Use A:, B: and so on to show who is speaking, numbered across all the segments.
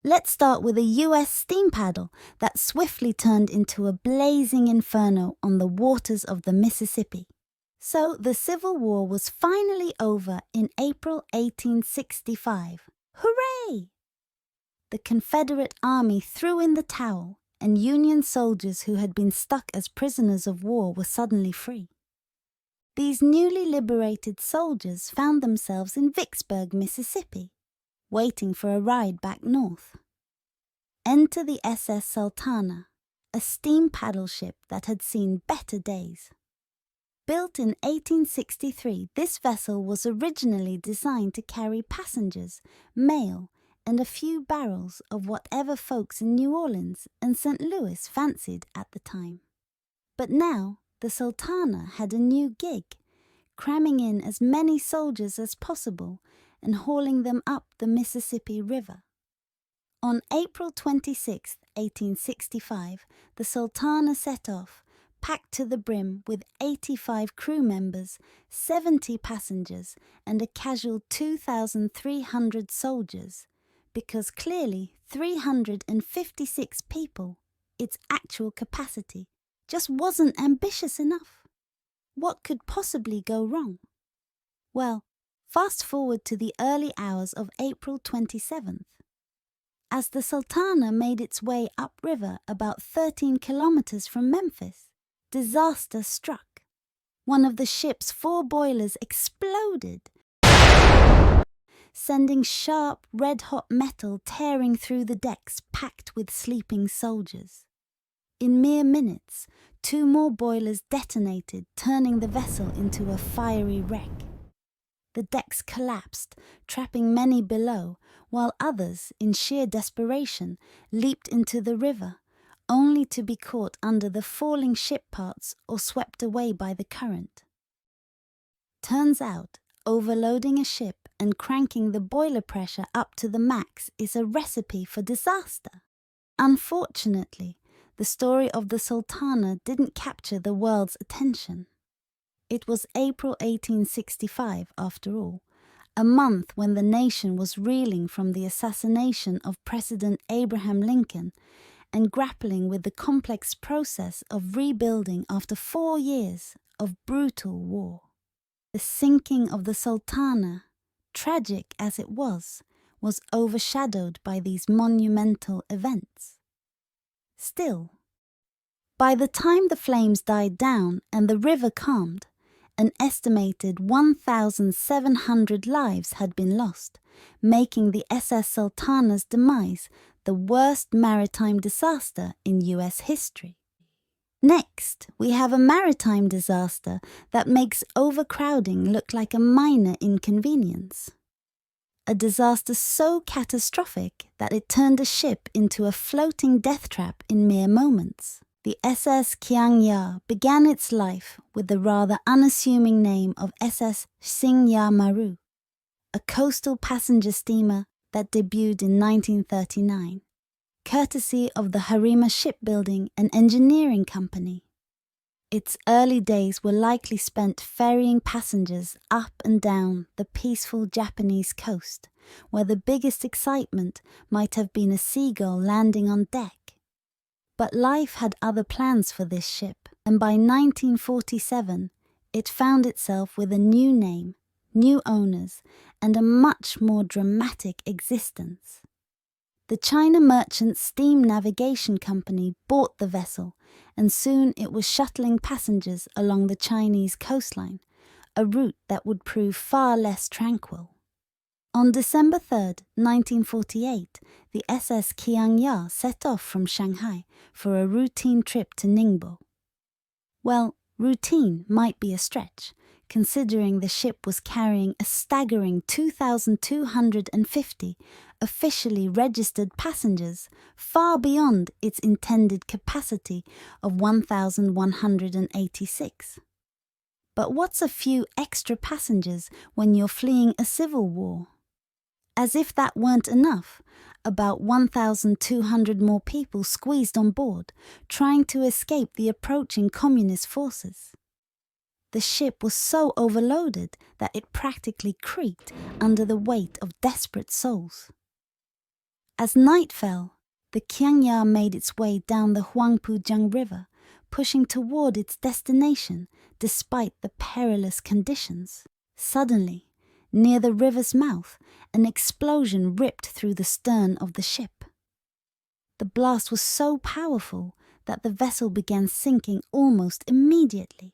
A: Let's start with a US steam paddle that swiftly turned into a blazing inferno on the waters of the Mississippi. So the Civil War was finally over in April 1865. Hooray! The Confederate Army threw in the towel, and Union soldiers who had been stuck as prisoners of war were suddenly free. These newly liberated soldiers found themselves in Vicksburg, Mississippi, waiting for a ride back north. Enter the SS Sultana, a steam paddle ship that had seen better days. Built in 1863, this vessel was originally designed to carry passengers, mail, and a few barrels of whatever folks in New Orleans and St. Louis fancied at the time. But now, the Sultana had a new gig, cramming in as many soldiers as possible and hauling them up the Mississippi River. On April 26, 1865, the Sultana set off, packed to the brim with 85 crew members, 70 passengers, and a casual 2,300 soldiers, because clearly 356 people, its actual capacity, just wasn't ambitious enough. What could possibly go wrong? Well, fast forward to the early hours of April 27th. As the Sultana made its way upriver about 13 kilometers from Memphis, disaster struck. One of the ship's 4 boilers exploded, sending sharp, red-hot metal tearing through the decks packed with sleeping soldiers. In mere minutes, 2 more boilers detonated, turning the vessel into a fiery wreck. The decks collapsed, trapping many below, while others, in sheer desperation, leaped into the river, only to be caught under the falling ship parts or swept away by the current. Turns out, overloading a ship and cranking the boiler pressure up to the max is a recipe for disaster. Unfortunately, the story of the Sultana didn't capture the world's attention. It was April 1865, after all, a month when the nation was reeling from the assassination of President Abraham Lincoln and grappling with the complex process of rebuilding after 4 years of brutal war. The sinking of the Sultana, tragic as it was overshadowed by these monumental events. Still, by the time the flames died down and the river calmed, an estimated 1,700 lives had been lost, making the SS Sultana's demise the worst maritime disaster in US history. Next, we have a maritime disaster that makes overcrowding look like a minor inconvenience. A disaster so catastrophic that it turned a ship into a floating death trap in mere moments. The SS Kiang Ya began its life with the rather unassuming name of SS Kiang Ya Maru, a coastal passenger steamer that debuted in 1939, courtesy of the Harima Shipbuilding and Engineering Company. Its early days were likely spent ferrying passengers up and down the peaceful Japanese coast, where the biggest excitement might have been a seagull landing on deck. But life had other plans for this ship, and by 1947 it found itself with a new name, new owners, and a much more dramatic existence. The China Merchant Steam Navigation Company bought the vessel, and soon it was shuttling passengers along the Chinese coastline, a route that would prove far less tranquil. On December 3, 1948, the SS Kiang Ya set off from Shanghai for a routine trip to Ningbo. Well, routine might be a stretch, considering the ship was carrying a staggering 2,250 officially registered passengers, far beyond its intended capacity of 1,186. But what's a few extra passengers when you're fleeing a civil war? As if that weren't enough, about 1,200 more people squeezed on board, trying to escape the approaching communist forces. The ship was so overloaded that it practically creaked under the weight of desperate souls. As night fell, the Kiang Ya made its way down the Huangpujiang River, pushing toward its destination despite the perilous conditions. Suddenly, near the river's mouth, an explosion ripped through the stern of the ship. The blast was so powerful that the vessel began sinking almost immediately.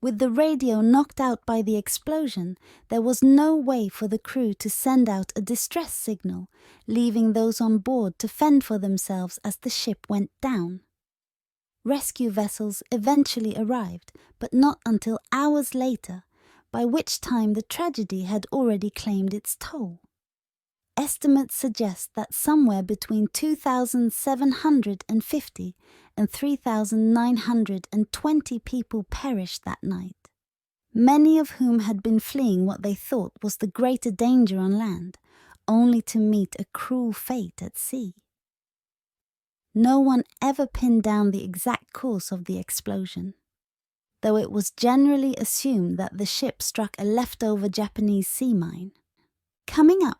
A: With the radio knocked out by the explosion, there was no way for the crew to send out a distress signal, leaving those on board to fend for themselves as the ship went down. Rescue vessels eventually arrived, but not until hours later, by which time the tragedy had already claimed its toll. Estimates suggest that somewhere between 2,750 and 3,920 people perished that night, many of whom had been fleeing what they thought was the greater danger on land, only to meet a cruel fate at sea. No one ever pinned down the exact cause of the explosion, though it was generally assumed that the ship struck a leftover Japanese sea mine. Coming up,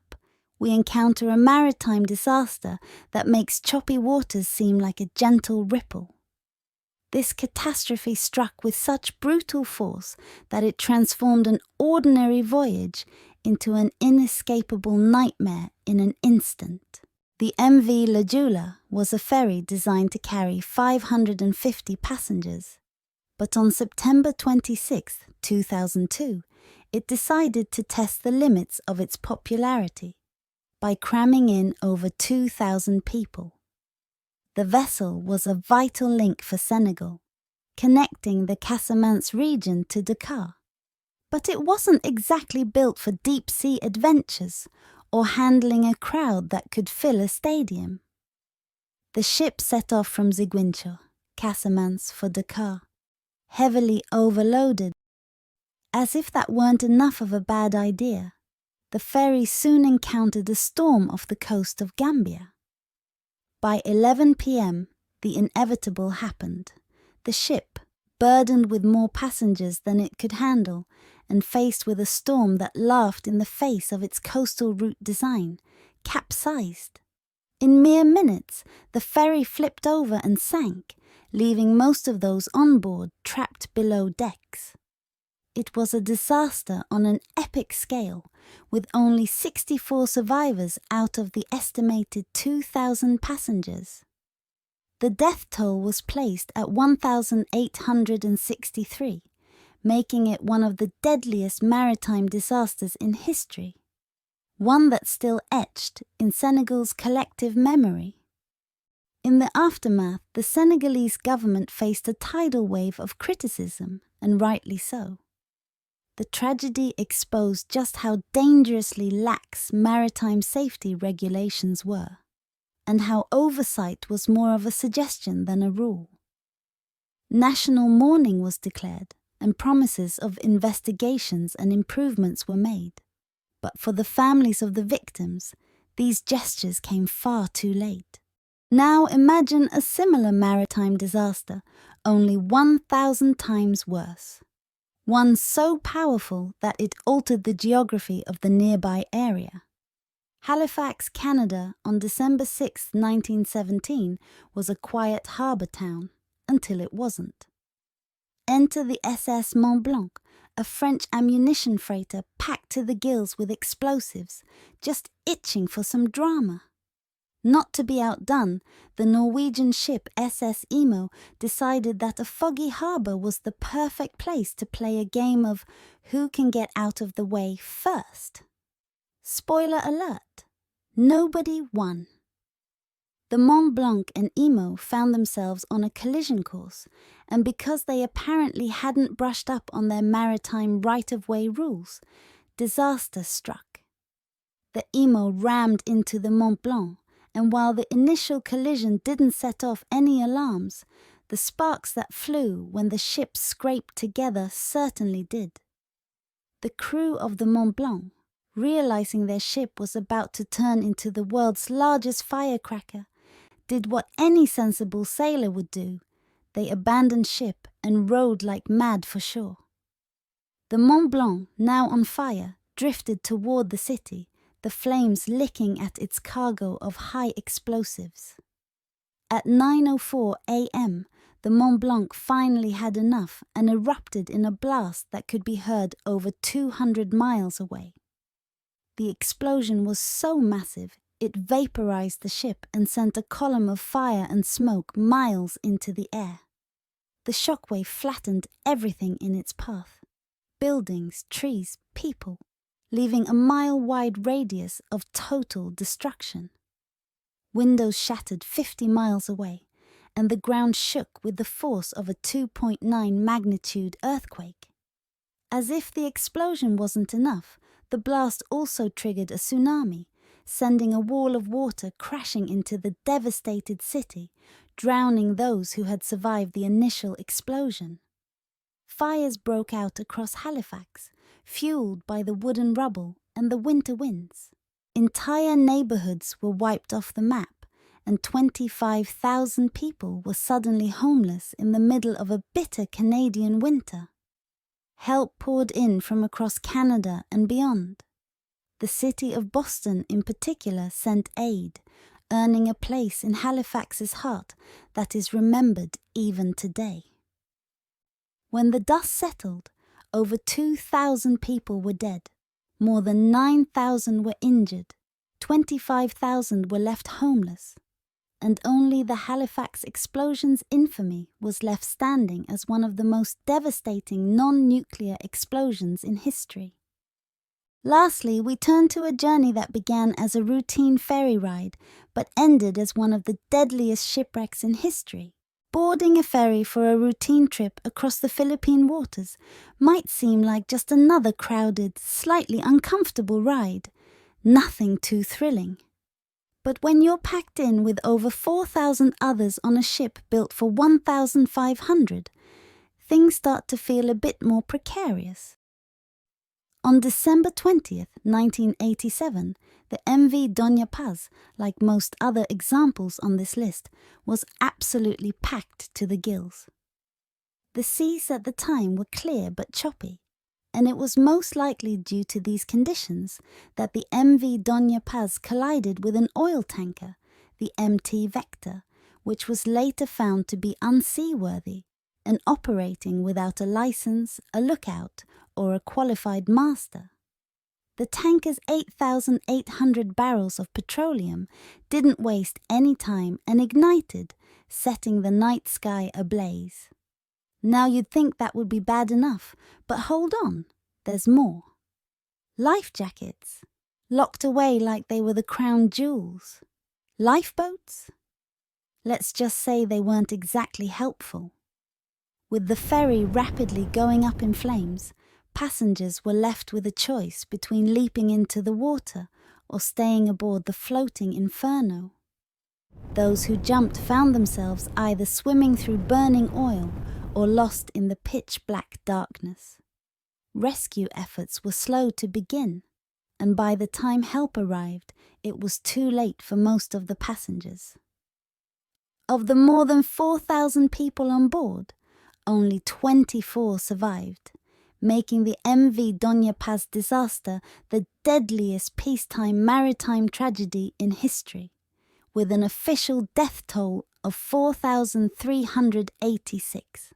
A: we encounter a maritime disaster that makes choppy waters seem like a gentle ripple. This catastrophe struck with such brutal force that it transformed an ordinary voyage into an inescapable nightmare in an instant. The MV Joola was a ferry designed to carry 550 passengers, but on September 26, 2002, it decided to test the limits of its popularity by cramming in over 2,000 people. The vessel was a vital link for Senegal, connecting the Casamance region to Dakar. But it wasn't exactly built for deep-sea adventures or handling a crowd that could fill a stadium. The ship set off from Ziguinchor, Casamance, for Dakar, heavily overloaded. As if that weren't enough of a bad idea, the ferry soon encountered a storm off the coast of Gambia. By 11 p.m., the inevitable happened. The ship, burdened with more passengers than it could handle, and faced with a storm that laughed in the face of its coastal route design, capsized. In mere minutes, the ferry flipped over and sank, leaving most of those on board trapped below decks. It was a disaster on an epic scale, with only 64 survivors out of the estimated 2,000 passengers. The death toll was placed at 1,863, making it one of the deadliest maritime disasters in history, one that's still etched in Senegal's collective memory. In the aftermath, the Senegalese government faced a tidal wave of criticism, and rightly so. The tragedy exposed just how dangerously lax maritime safety regulations were, and how oversight was more of a suggestion than a rule. National mourning was declared, and promises of investigations and improvements were made. But for the families of the victims, these gestures came far too late. Now imagine a similar maritime disaster, only 1,000 times worse. One so powerful that it altered the geography of the nearby area. Halifax, Canada, on December 6, 1917, was a quiet harbour town, until it wasn't. Enter the SS Mont-Blanc, a French ammunition freighter packed to the gills with explosives, just itching for some drama. Not to be outdone, the Norwegian ship SS Imo decided that a foggy harbour was the perfect place to play a game of who can get out of the way first. Spoiler alert, nobody won. The Mont-Blanc and Imo found themselves on a collision course, and because they apparently hadn't brushed up on their maritime right-of-way rules, disaster struck. The Imo rammed into the Mont-Blanc, and while the initial collision didn't set off any alarms, the sparks that flew when the ships scraped together certainly did. The crew of the Mont-Blanc, realizing their ship was about to turn into the world's largest firecracker, did what any sensible sailor would do. They abandoned ship and rowed like mad for shore. The Mont-Blanc, now on fire, drifted toward the city, the flames licking at its cargo of high explosives. At 9:04 a.m., the Mont-Blanc finally had enough and erupted in a blast that could be heard over 200 miles away. The explosion was so massive, it vaporized the ship and sent a column of fire and smoke miles into the air. The shockwave flattened everything in its path: buildings, trees, people, leaving a mile-wide radius of total destruction. Windows shattered 50 miles away, and the ground shook with the force of a 2.9 magnitude earthquake. As if the explosion wasn't enough, the blast also triggered a tsunami, sending a wall of water crashing into the devastated city, drowning those who had survived the initial explosion. Fires broke out across Halifax, fueled by the wooden rubble and the winter winds. Entire neighborhoods were wiped off the map, and 25,000 people were suddenly homeless in the middle of a bitter Canadian winter. Help poured in from across Canada and beyond. The city of Boston in particular sent aid, earning a place in Halifax's heart that is remembered even today. When the dust settled, over 2,000 people were dead, more than 9,000 were injured, 25,000 were left homeless, and only the Halifax explosion's infamy was left standing as one of the most devastating non-nuclear explosions in history. Lastly, we turn to a journey that began as a routine ferry ride, but ended as one of the deadliest shipwrecks in history. Boarding a ferry for a routine trip across the Philippine waters might seem like just another crowded, slightly uncomfortable ride. Nothing too thrilling. But when you're packed in with over 4,000 others on a ship built for 1,500, things start to feel a bit more precarious. On December 20th, 1987, the MV Doña Paz, like most other examples on this list, was absolutely packed to the gills. The seas at the time were clear but choppy, and it was most likely due to these conditions that the MV Doña Paz collided with an oil tanker, the MT Vector, which was later found to be unseaworthy and operating without a license, a lookout, or a qualified master. The tanker's 8,800 barrels of petroleum didn't waste any time and ignited, setting the night sky ablaze. Now you'd think that would be bad enough, but hold on, there's more. Life jackets, locked away like they were the crown jewels. Lifeboats? Let's just say they weren't exactly helpful. With the ferry rapidly going up in flames, passengers were left with a choice between leaping into the water or staying aboard the floating inferno. Those who jumped found themselves either swimming through burning oil or lost in the pitch-black darkness. Rescue efforts were slow to begin, and by the time help arrived, it was too late for most of the passengers. Of the more than 4,000 people on board, only 24 survived, making the MV Doña Paz disaster the deadliest peacetime maritime tragedy in history, with an official death toll of 4,386.